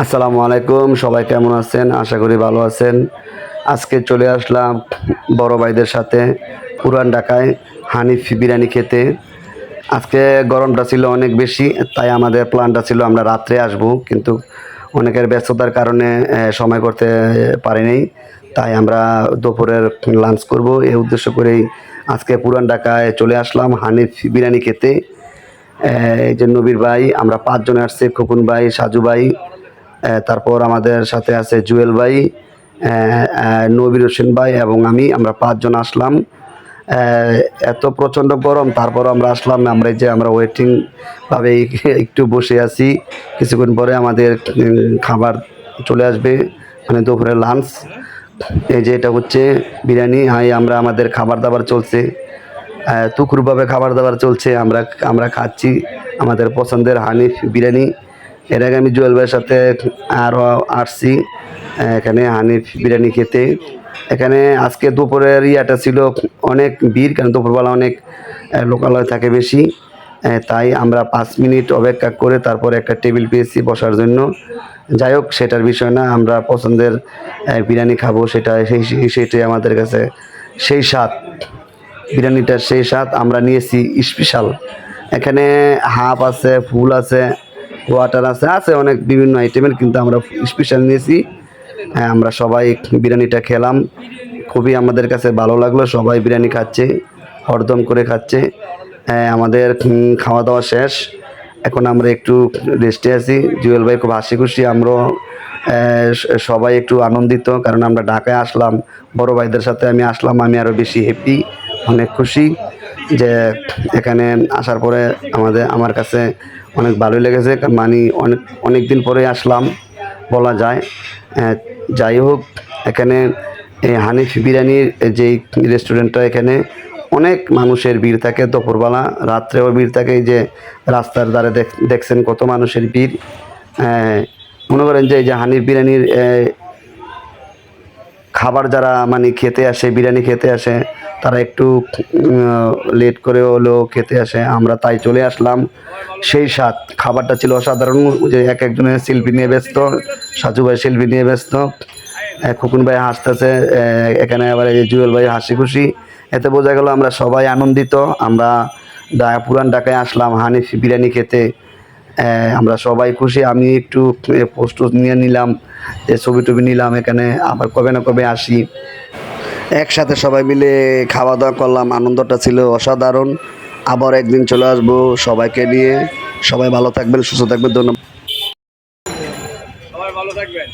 আসসালামু আলাইকুম, সবাই কেমন আছেন? আশা করি ভালো আছেন। আজকে চলে আসলাম বড় ভাইদের সাথে পুরান ঢাকায় হানিফ বিরিয়ানি খেতে। আজকে গরমটা ছিল অনেক বেশি, তাই আমাদের প্ল্যানটা ছিল আমরা রাত্রে আসব, কিন্তু অনেকের ব্যস্ততার কারণে সময় করতে পারিনি। তাই আমরা দুপুরের লাঞ্চ করব, এই উদ্দেশ্য করেই আজকে পুরান ঢাকায় চলে আসলাম হানিফ বিরিয়ানি খেতে। এই যে নবীর ভাই, আমরা 5 জন আসছি, খোকন ভাই, সাজু ভাই, তারপর আমাদের সাথে আছে জুয়েল ভাই, নবীর হোসেন ভাই এবং আমরা 5 জন আসলাম। এত প্রচণ্ড গরম, তারপর আমরা আসলাম। আমরা ওয়েটিং ভাবে একটু বসে আছি। কিছুক্ষণ পরে আমাদের খাবার চলে আসবে, মানে দুপুরের লাঞ্চ। এই যে এটা হচ্ছে বিরিয়ানি। আমরা আমাদের খাবার দাবার চলছে, তুখরুভাবে খাবার দাবার চলছে। আমরা আমরা খাচ্ছি আমাদের পছন্দের হানিফ বিরিয়ানি। এর আগে আমি জুয়েল ভাইয়ের সাথে আরও আসছি এখানে হানিফ বিরিয়ানি খেতে। এখানে আজকে দুপুরের ইয়াটা ছিল অনেক ভিড়, কারণ দুপুরবেলা অনেক লোকালয় থাকে বেশি। তাই আমরা 5 মিনিট অপেক্ষা করে তারপরে একটা টেবিল পেয়েছি বসার জন্য। যাই হোক, সেটার বিষয় না, আমরা পছন্দের বিরিয়ানি খাবো, সেটাই আমাদের কাছে সেই স্বাদ। বিরিয়ানিটার সেই স্বাদ আমরা নিয়েছি স্পেশাল। এখানে হাফ আছে, ফুল আছে, ওয়াটার আছে, আছে অনেক বিভিন্ন আইটেমের, কিন্তু আমরা স্পেশাল নিয়েছি। আমরা সবাই বিরিয়ানিটা খেলাম, খুবই আমাদের কাছে ভালো লাগলো। সবাই বিরিয়ানি খাচ্ছে, হরদম করে খাচ্ছে। আমাদের খাওয়া দাওয়া শেষ, এখন আমরা একটু রেস্টে আছি। জুয়েল ভাই খুব হাসি খুশি, আমরাও সবাই একটু আনন্দিত, কারণ আমরা ঢাকায় আসলাম, বড় ভাইদের সাথে আমি আসলাম। আমি আরও বেশি হ্যাপি, অনেক খুশি যে এখানে আসার পরে আমার কাছে অনেক ভালোই লেগেছে। মানে অনেক দিন পরে আসলাম বলা যায়। যাই হোক, এখানে এই হানিফ বিরিয়ানির যেই রেস্টুরেন্টটা, এখানে অনেক মানুষের ভিড় থাকে দুপুরবেলা, রাত্রেও ভিড় থাকে। এই যে রাস্তার ধারে দেখছেন কত মানুষের ভিড়। মনে করেন যে এই যে হানিফ বিরিয়ানির খাবার যারা মানে খেতে আসে, বিরিয়ানি খেতে আসে, তারা একটু লেট করে হলেও খেতে আসে। আমরা তাই চলে আসলাম। সেই স্বাদ, খাবারটা ছিল অসাধারণ। যে এক একজনের শিল্পী নিয়ে ব্যস্ত, সাজু ভাই শিল্পী নিয়ে ব্যস্ত, খোকন ভাই হাসতেছে, এখানে আবার এই জুয়েল ভাই হাসি খুশি। এতে বোঝা গেল আমরা সবাই আনন্দিত। আমরা পুরান ঢাকায় আসলাম হানিফ বিরিয়ানি খেতে, আমরা সবাই খুশি। আমি একটু পোস্ট নিয়ে নিলাম, যে ছবি টবি নিলাম। এখানে আবার কবে না কবে আসি, একসাথে সবাই মিলে খাওয়া দাওয়া করলাম, আনন্দটা ছিল অসাধারণ। আবার একদিন চলে আসবো সবাইকে নিয়ে। সবাই ভালো থাকবেন, সুস্থ থাকবেন, ধন্যবাদ। সবাই ভালো থাকবেন।